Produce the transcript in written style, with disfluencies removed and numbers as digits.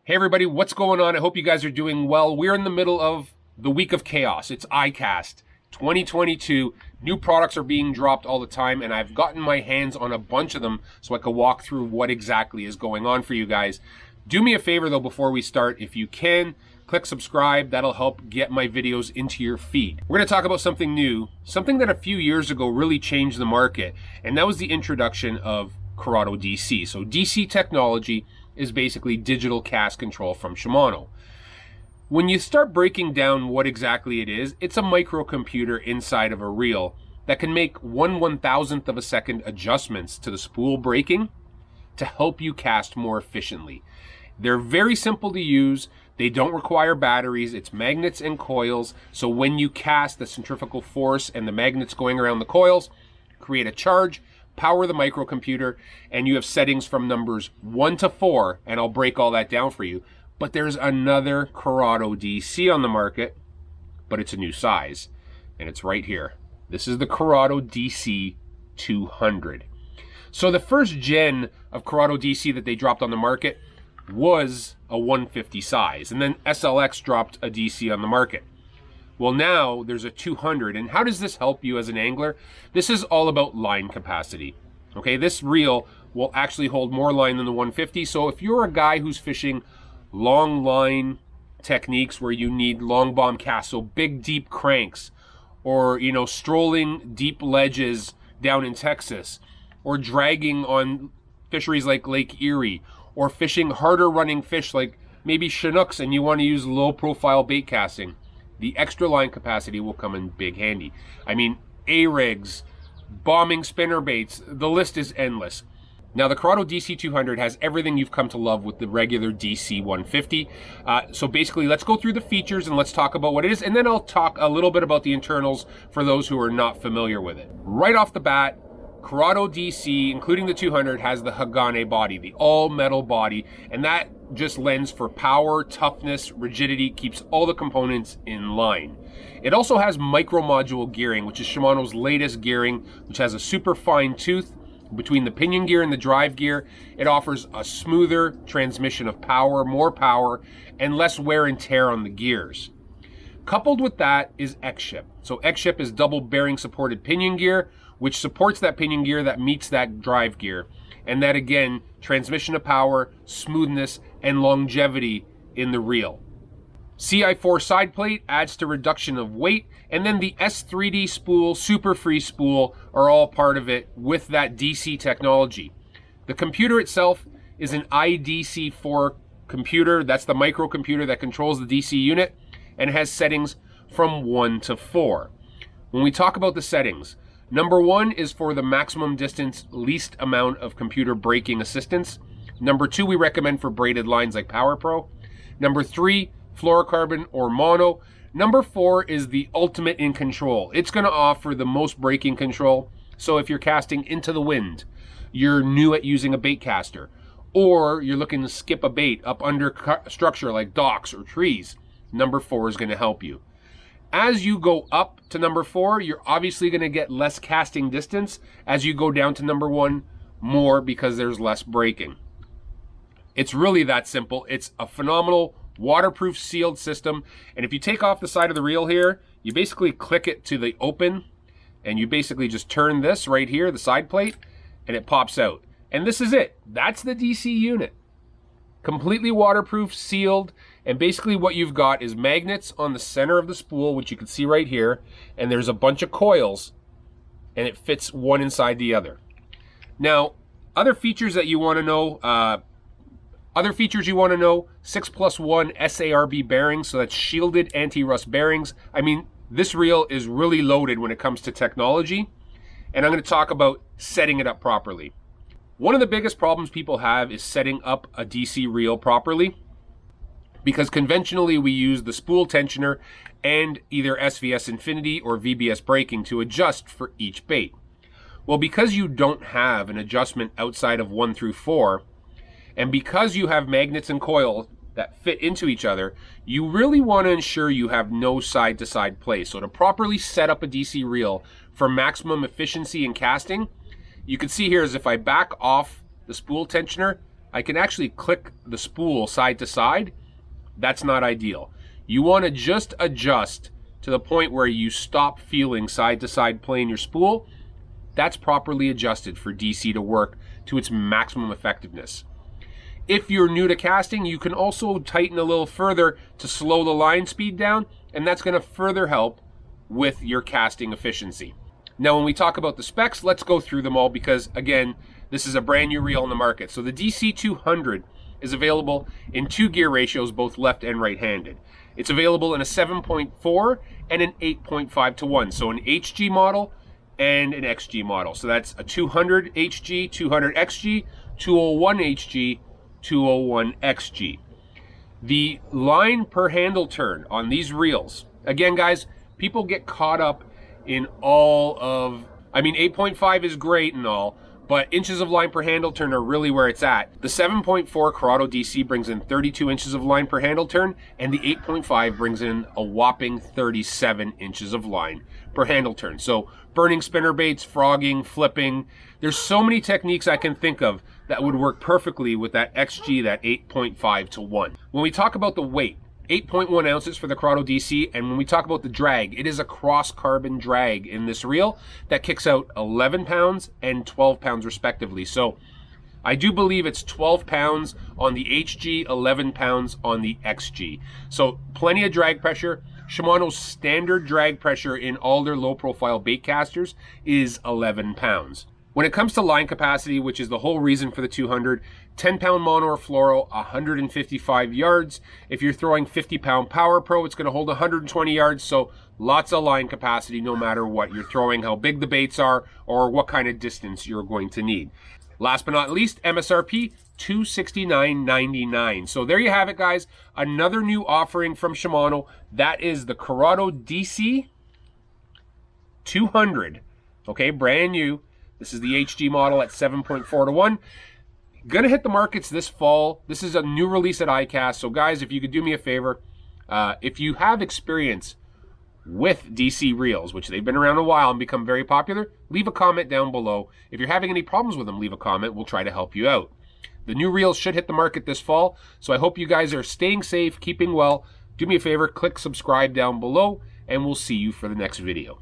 Hey everybody, what's going on? I hope you guys are doing well. We're in the middle of the week of chaos. It's ICAST 2022. New products are being dropped all the time, and I've gotten my hands on a bunch of them so I can walk through what exactly is going on for you guys. Do me a favor though before we start, if you can, click subscribe. That'll help get my videos into your feed. We're going to talk about something new, something that a few years ago really changed the market, and that was the introduction of CURADO DC. So DC technology is basically digital cast control from Shimano. When you start breaking down what exactly it is, it's a microcomputer inside of a reel that can make 1/1000th of a second adjustments to the spool braking to help you cast more efficiently. They're very simple to use. They don't require batteries. It's magnets and coils. So when you cast, the centrifugal force and the magnets going around the coils create a charge, power the microcomputer, and you have settings from numbers 1 to 4, and I'll break all that down for you. But there's another CURADO DC on the market, but it's a new size, and it's right here. This is the CURADO DC200. So the first gen of CURADO DC that they dropped on the market was a 150 size, and then SLX dropped a DC on the market. Well, now there's a 200, and how does this help you as an angler? This is all about line capacity. Okay, this reel will actually hold more line than the 150, so if you're a guy who's fishing long line techniques where you need long bomb casts, so big deep cranks, or strolling deep ledges down in Texas, or dragging on fisheries like Lake Erie, or fishing harder running fish like maybe Chinooks, and you want to use low profile bait casting, the extra line capacity will come in big handy. I mean, A-rigs, bombing spinner baits, the list is endless. Now, the CURADO DC200 has everything you've come to love with the regular DC 150. So basically, let's go through the features and let's talk about what it is, and then I'll talk a little bit about the internals for those who are not familiar with it. Right off the bat, CURADO DC, including the 200, has the Hagane body, the all-metal body, and that just lends for power, toughness, rigidity, keeps all the components in line. It also has micro-module gearing, which is Shimano's latest gearing, which has a super fine tooth between the pinion gear and the drive gear. It offers a smoother transmission of power, more power, and less wear and tear on the gears. Coupled with that is X-Ship. So X-Ship is double bearing supported pinion gear, which supports that pinion gear that meets that drive gear. And that again, transmission of power, smoothness, and longevity in the reel. CI4 side plate adds to reduction of weight, and then the S3D spool, super free spool are all part of it with that DC technology. The computer itself is an IDC4 computer. That's the microcomputer that controls the DC unit and has settings from 1 to 4. When we talk about the settings, number 1 is for the maximum distance, least amount of computer braking assistance. Number 2, we recommend for braided lines like Power Pro. Number 3, fluorocarbon or mono. Number 4 is the ultimate in control. It's going to offer the most braking control. So if you're casting into the wind, you're new at using a bait caster, or you're looking to skip a bait up under structure like docks or trees, number 4 is going to help you. As you go up to number 4, you're obviously going to get less casting distance. As you go down to number 1, more, because there's less braking. It's really that simple. It's a phenomenal waterproof sealed system. And if you take off the side of the reel here, you basically click it to the open, and you basically just turn this right here, the side plate, and it pops out. And this is it. That's the DC unit. Completely waterproof, sealed, and basically what you've got is magnets on the center of the spool, which you can see right here, and there's a bunch of coils, and it fits one inside the other. Now, other features that you want to know, 6+1 SARB bearings, so that's shielded anti-rust bearings. I mean, this reel is really loaded when it comes to technology, and I'm going to talk about setting it up properly. One of the biggest problems people have is setting up a DC reel properly, because conventionally we use the spool tensioner and either SVS Infinity or VBS braking to adjust for each bait. Well, because you don't have an adjustment outside of 1 through 4, and because you have magnets and coil that fit into each other, you really want to ensure you have no side-to-side play. So to properly set up a DC reel for maximum efficiency in casting, you can see here is if I back off the spool tensioner, I can actually click the spool side to side. That's not ideal. You want to just adjust to the point where you stop feeling side to side playing your spool. That's properly adjusted for DC to work to its maximum effectiveness. If you're new to casting, you can also tighten a little further to slow the line speed down, and that's going to further help with your casting efficiency. Now, when we talk about the specs, let's go through them all because, again, this is a brand new reel in the market. So the DC200 is available in 2 gear ratios, both left and right-handed. It's available in a 7.4 and an 8.5 to 1. So an HG model and an XG model. So that's a 200 HG, 200 XG, 201 HG, 201 XG. The line per handle turn on these reels, again, guys, people get caught up in all of, 8.5 is great and all, but inches of line per handle turn are really where it's at. The 7.4 CURADO DC brings in 32 inches of line per handle turn, and the 8.5 brings in a whopping 37 inches of line per handle turn. So burning spinner baits, frogging, flipping, there's so many techniques I can think of that would work perfectly with that XG, that 8.5 to 1. When we talk about the weight, 8.1 ounces for the CURADO DC, and when we talk about the drag, it is a cross carbon drag in this reel that kicks out 11 pounds and 12 pounds respectively. So I do believe it's 12 pounds on the HG, 11 pounds on the XG. So plenty of drag pressure. Shimano's standard drag pressure in all their low profile bait casters is 11 pounds. When it comes to line capacity, which is the whole reason for the 200, 10-pound mono or fluoro, 155 yards. If you're throwing 50-pound Power Pro, it's going to hold 120 yards, so lots of line capacity no matter what you're throwing, how big the baits are, or what kind of distance you're going to need. Last but not least, MSRP, $269.99. So there you have it, guys. Another new offering from Shimano. That is the CURADO DC 200. Okay, brand new. This is the HG model at 7.4 to 1. Gonna hit the markets this fall. This is a new release at ICAST. So guys, if you could do me a favor, if you have experience with DC reels, which they've been around a while and become very popular, leave a comment down below. If you're having any problems with them, leave a comment. We'll try to help you out. The new reels should hit the market this fall. So I hope you guys are staying safe, keeping well. Do me a favor, click subscribe down below, and we'll see you for the next video.